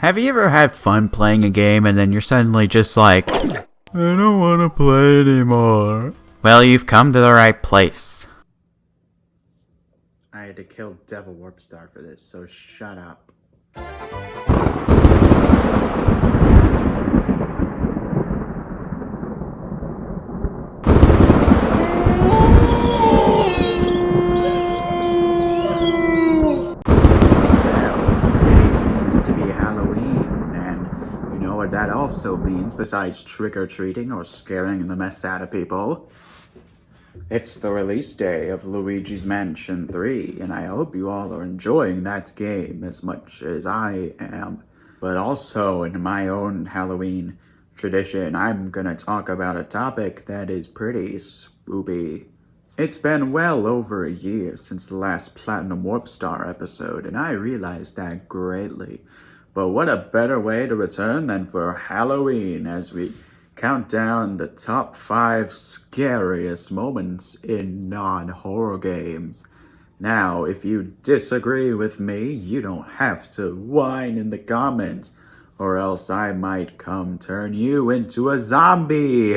Have you ever had fun playing a game and then you're suddenly just like, I don't want to play anymore? Well, you've come to the right place. I had to kill Devil Warp Star for this, so shut up. What that also means, besides trick-or-treating or scaring the mess out of people. It's the release day of Luigi's Mansion 3, and I hope you all are enjoying that game as much as I am. But also, in my own Halloween tradition, I'm gonna talk about a topic that is pretty spoopy. It's been well over a year since the last Platinum Warp Star episode, and I realize that greatly. But what a better way to return than for Halloween as we count down the top 5 scariest moments in non-horror games. Now, if you disagree with me, you don't have to whine in the comments, or else I might come turn you into a zombie.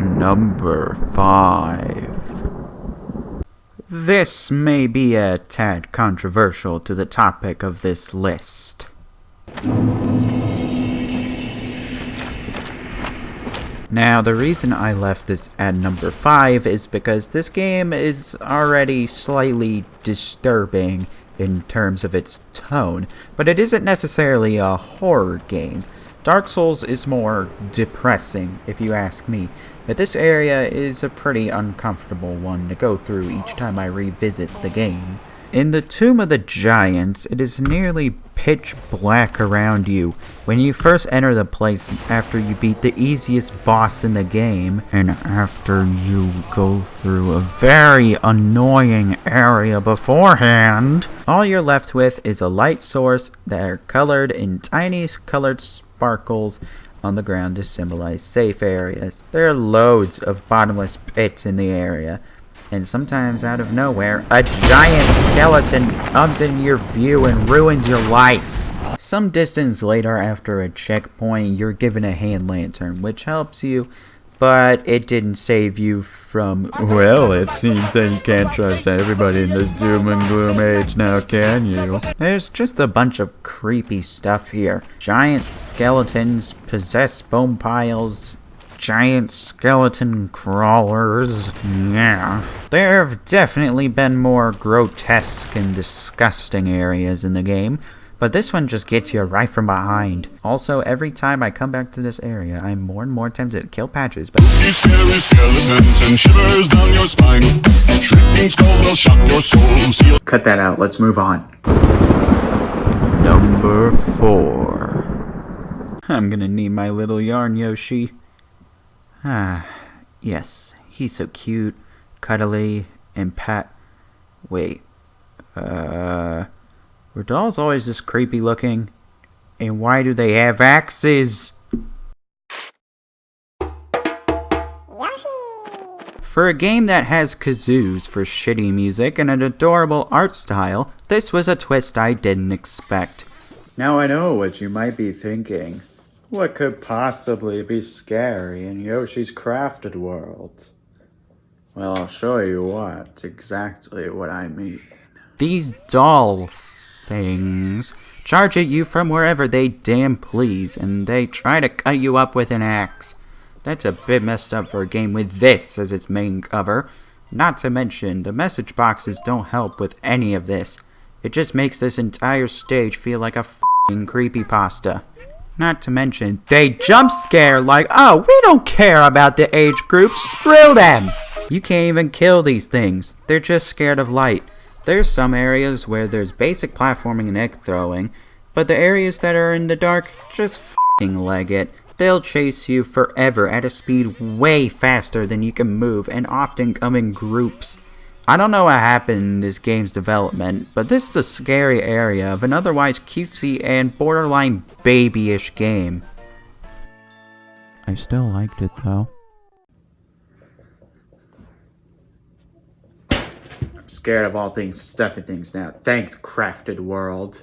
Number 5. This may be a tad controversial to the topic of this list. Now, the reason I left this at number 5 is because this game is already slightly disturbing in terms of its tone, but it isn't necessarily a horror game. Dark Souls is more depressing, if you ask me, but this area is a pretty uncomfortable one to go through each time I revisit the game. In the Tomb of the Giants, it is nearly pitch black around you when you first enter the place after you beat the easiest boss in the game, and after you go through a very annoying area beforehand. All you're left with is a light source that are colored in tiny colored sparkles on the ground to symbolize safe areas. There are loads of bottomless pits in the area, and sometimes out of nowhere, a giant skeleton comes in your view and ruins your life. Some distance later, after a checkpoint, you're given a hand lantern, which helps you, but it didn't save you from, well, it seems that you can't trust everybody in this doom and gloom age now, can you? There's just a bunch of creepy stuff here. Giant skeletons, possessed bone piles, giant skeleton crawlers. Yeah. There have definitely been more grotesque and disgusting areas in the game, but this one just gets you right from behind. Also, every time I come back to this area, I'm more and more tempted to kill Patches, but these scary skeletons and shivers down your spine. Shrieking skulls will shock your soul. Cut that out, let's move on. Number 4. I'm gonna need my little yarn, Yoshi. Yes, he's so cute, cuddly, and Wait, were dolls always this creepy looking? And why do they have axes? For a game that has kazoos for shitty music and an adorable art style, this was a twist I didn't expect. Now I know what you might be thinking. What could possibly be scary in Yoshi's Crafted World? Well, I'll show you what's exactly what I mean. These doll things charge at you from wherever they damn please, and they try to cut you up with an axe. That's a bit messed up for a game with this as its main cover. Not to mention, the message boxes don't help with any of this. It just makes this entire stage feel like a f***ing creepypasta. Not to mention, they jump scare like, oh, we don't care about the age group, screw them! You can't even kill these things, they're just scared of light. There's some areas where there's basic platforming and egg throwing, but the areas that are in the dark, just f***ing leg it. They'll chase you forever at a speed way faster than you can move and often come in groups. I don't know what happened in this game's development, but this is a scary area of an otherwise cutesy and borderline babyish game. I still liked it though. I'm scared of all things stuffy things now. Thanks, Crafted World.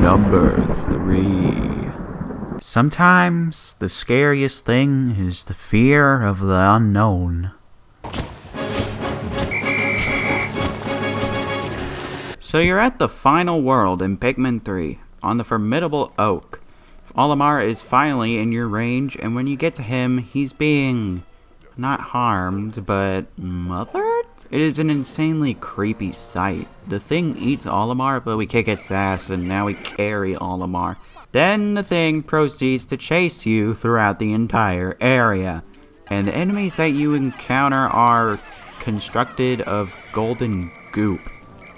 Number 3. Sometimes the scariest thing is the fear of the unknown. So you're at the final world in Pikmin 3, on the formidable oak. Olimar is finally in your range, and when you get to him, he's being not harmed, but mothered? It is an insanely creepy sight. The thing eats Olimar, but we kick its ass, and now we carry Olimar. Then the thing proceeds to chase you throughout the entire area. And the enemies that you encounter are constructed of golden goop.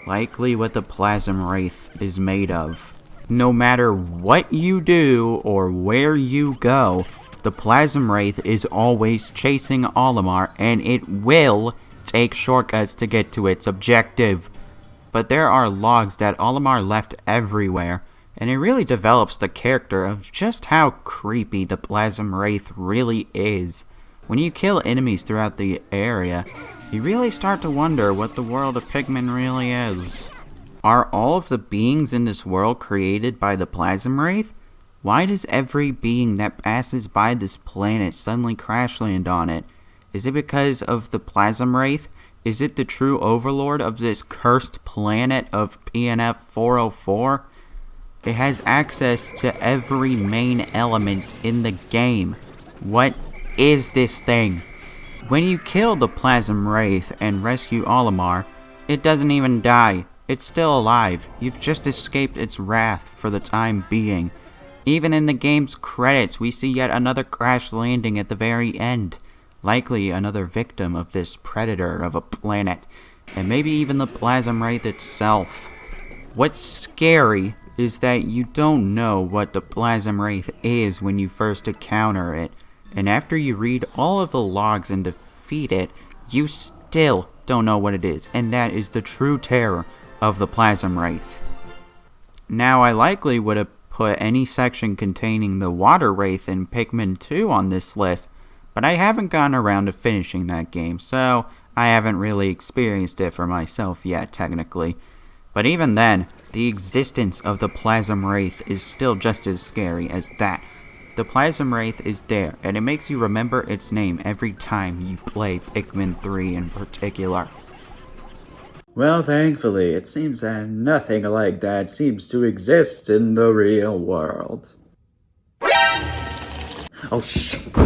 Likely what the Plasm Wraith is made of. No matter what you do or where you go, the Plasm Wraith is always chasing Olimar, and it will take shortcuts to get to its objective. But there are logs that Olimar left everywhere, and it really develops the character of just how creepy the Plasm Wraith really is. When you kill enemies throughout the area, you really start to wonder what the world of Pikmin really is. Are all of the beings in this world created by the Plasm Wraith? Why does every being that passes by this planet suddenly crash land on it? Is it because of the Plasm Wraith? Is it the true overlord of this cursed planet of PNF 404? It has access to every main element in the game. What is this thing? When you kill the Plasm Wraith and rescue Olimar, it doesn't even die. It's still alive. You've just escaped its wrath for the time being. Even in the game's credits, we see yet another crash landing at the very end. Likely another victim of this predator of a planet. And maybe even the Plasm Wraith itself. What's scary is that you don't know what the Plasm Wraith is when you first encounter it. And after you read all of the logs and defeat it, you still don't know what it is. And that is the true terror of the Plasm Wraith. Now, I likely would have put any section containing the Water Wraith in Pikmin 2 on this list, but I haven't gotten around to finishing that game, so I haven't really experienced it for myself yet, technically. But even then, the existence of the Plasm Wraith is still just as scary as that. The Plasm Wraith is there, and it makes you remember its name every time you play Pikmin 3 in particular. Well, thankfully, it seems that nothing like that seems to exist in the real world. Oh, shit.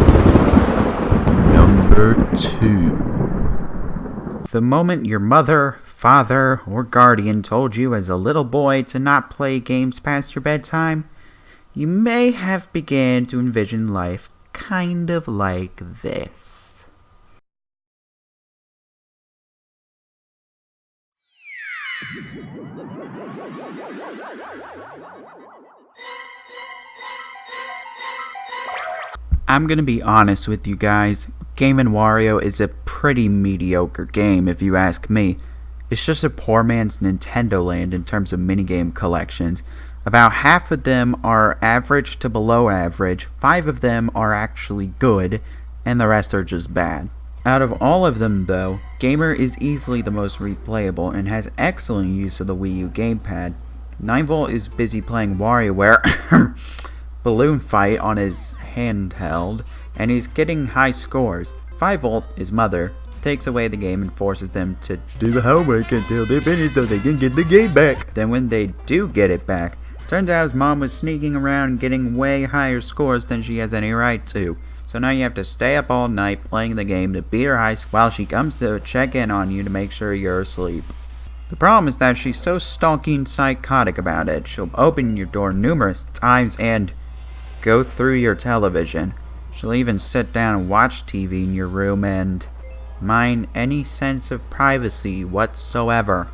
Number 2. The moment your mother, father, or guardian told you as a little boy to not play games past your bedtime, you may have begun to envision life kind of like this. I'm gonna be honest with you guys, Game & Wario is a pretty mediocre game if you ask me. It's just a poor man's Nintendo Land in terms of minigame collections. About half of them are average to below average, 5 of them are actually good, and the rest are just bad. Out of all of them though, Gamer is easily the most replayable and has excellent use of the Wii U gamepad. 9volt is busy playing WarioWare balloon fight on his handheld, and he's getting high scores. 5volt, his mother, takes away the game and forces them to do the homework until they finish so they can get the game back. Then when they do get it back, turns out his mom was sneaking around and getting way higher scores than she has any right to. So now you have to stay up all night playing the game to beat her high while she comes to check in on you to make sure you're asleep. The problem is that she's so stalking psychotic about it. She'll open your door numerous times and go through your television. She'll even sit down and watch TV in your room and mind any sense of privacy whatsoever.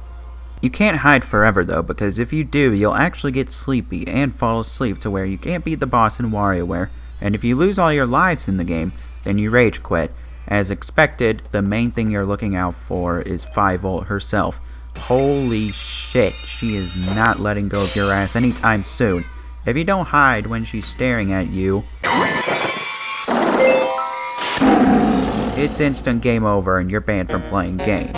You can't hide forever though, because if you do, you'll actually get sleepy and fall asleep to where you can't beat the boss in WarioWare. And if you lose all your lives in the game, then you rage quit. As expected, the main thing you're looking out for is 5volt herself. Holy shit, she is not letting go of your ass anytime soon. If you don't hide when she's staring at you, it's instant game over and you're banned from playing games.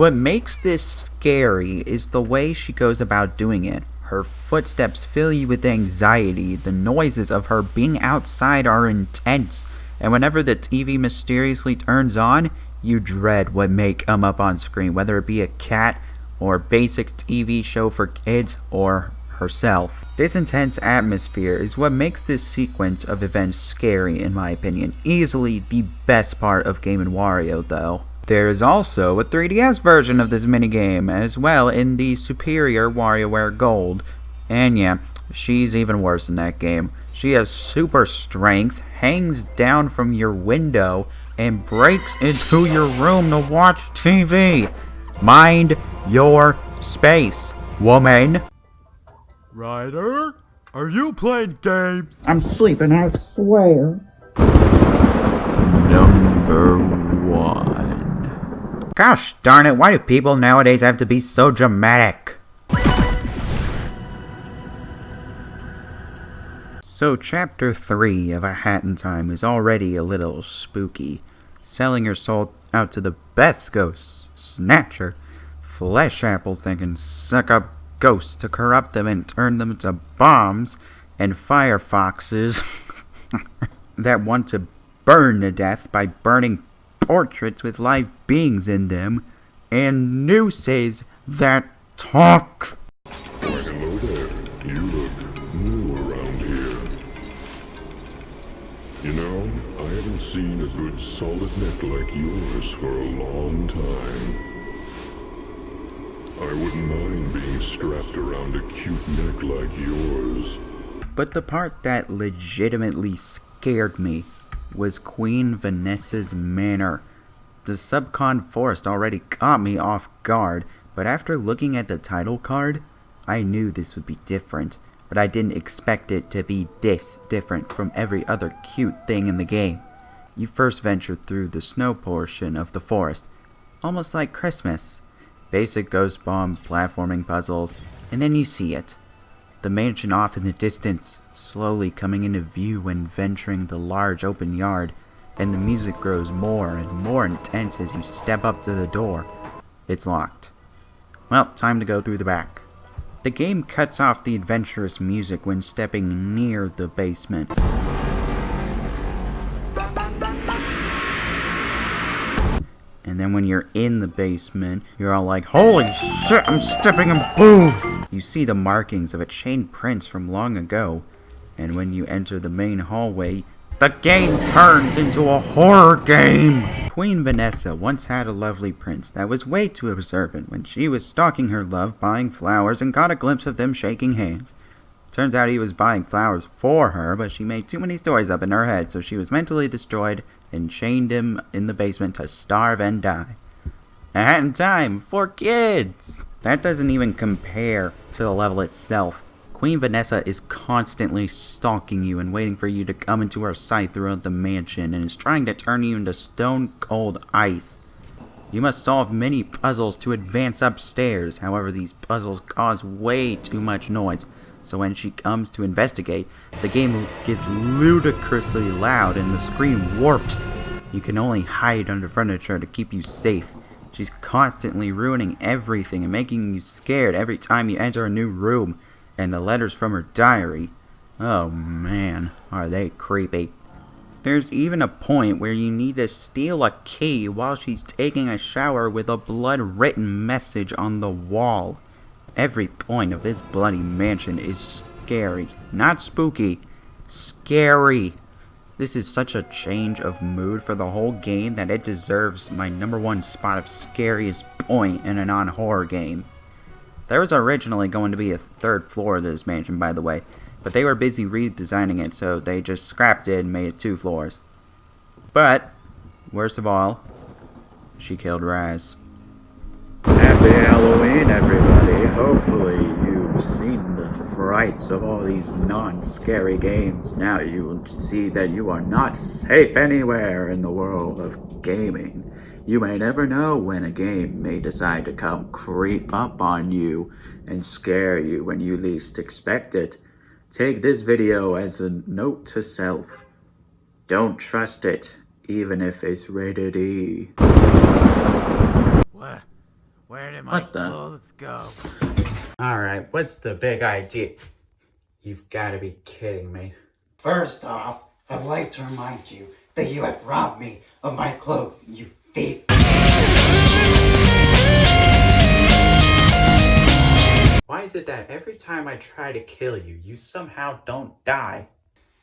What makes this scary is the way she goes about doing it. Her footsteps fill you with anxiety. The noises of her being outside are intense. And whenever the TV mysteriously turns on, you dread what may come up on screen, whether it be a cat or basic TV show for kids or herself. This intense atmosphere is what makes this sequence of events scary, in my opinion. Easily the best part of Game & Wario, though. There is also a 3DS version of this minigame as well in the superior WarioWare Gold. And yeah, she's even worse in that game. She has super strength, hangs down from your window, and breaks into your room to watch TV. Mind your space, woman. Ryder, are you playing games? I'm sleeping, I swear. Number 1. Gosh darn it, why do people nowadays have to be so dramatic? So chapter 3 of A Hat in Time is already a little spooky. Selling your soul out to the best ghosts, Snatcher, flesh apples that can suck up ghosts to corrupt them and turn them into bombs, and firefoxes that want to burn to death by burning portraits with live beings in them, and nooses that talk. Why, hello there. You look new around here. You know, I haven't seen a good solid neck like yours for a long time. I wouldn't mind being strapped around a cute neck like yours. But the part that legitimately scared me was Queen Vanessa's manner. The subcon forest already caught me off guard, but after looking at the title card, I knew this would be different, but I didn't expect it to be this different from every other cute thing in the game. You first venture through the snow portion of the forest, almost like Christmas. Basic ghost bomb platforming puzzles, and then you see it. The mansion off in the distance, slowly coming into view when venturing the large open yard, and the music grows more and more intense as you step up to the door. It's locked. Well, time to go through the back. The game cuts off the adventurous music when stepping near the basement. And then when you're in the basement, you're all like, holy shit, I'm stepping in booze! You see the markings of a chain prince from long ago. And when you enter the main hallway, the game turns into a horror game! Queen Vanessa once had a lovely prince that was way too observant when she was stalking her love, buying flowers, and got a glimpse of them shaking hands. Turns out he was buying flowers for her, but she made too many stories up in her head, so she was mentally destroyed and chained him in the basement to starve and die. A Hat in Time for kids! That doesn't even compare to the level itself. Queen Vanessa is constantly stalking you and waiting for you to come into her sight throughout the mansion, and is trying to turn you into stone cold ice. You must solve many puzzles to advance upstairs. However, these puzzles cause way too much noise, so when she comes to investigate, the game gets ludicrously loud and the screen warps. You can only hide under furniture to keep you safe. She's constantly ruining everything and making you scared every time you enter a new room. And the letters from her diary, oh man, are they creepy. There's even a point where you need to steal a key while she's taking a shower with a blood-written message on the wall. Every point of this bloody mansion is scary. Not spooky, scary. This is such a change of mood for the whole game that it deserves my #1 spot of scariest point in a non-horror game. There was originally going to be a 3rd floor of this mansion, by the way, but they were busy redesigning it, so they just scrapped it and made it 2 floors. But, worst of all, she killed Raz. Happy Halloween, everybody. Hopefully you've seen the frights of all these non-scary games. Now you will see that you are not safe anywhere in the world of gaming. You may never know when a game may decide to come creep up on you and scare you when you least expect it. Take this video as a note to self. Don't trust it, even if it's rated E. Where did my What the? clothes go? Alright, what's the big idea? You've gotta be kidding me. First off, I'd like to remind you that you have robbed me of my clothes, you thief. Why is it that every time I try to kill you, you somehow don't die?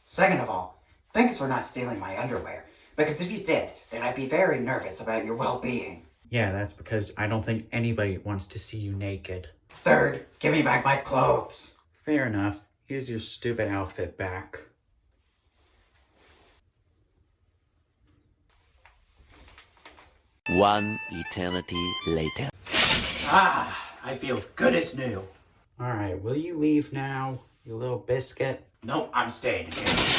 Second of all, thanks for not stealing my underwear, because if you did, then I'd be very nervous about your well-being. Yeah, that's because I don't think anybody wants to see you naked. Third, give me back my clothes. Fair enough. Here's your stupid outfit back. One eternity later. Ah, I feel good as new. Alright, will you leave now, you little biscuit? Nope, I'm staying here.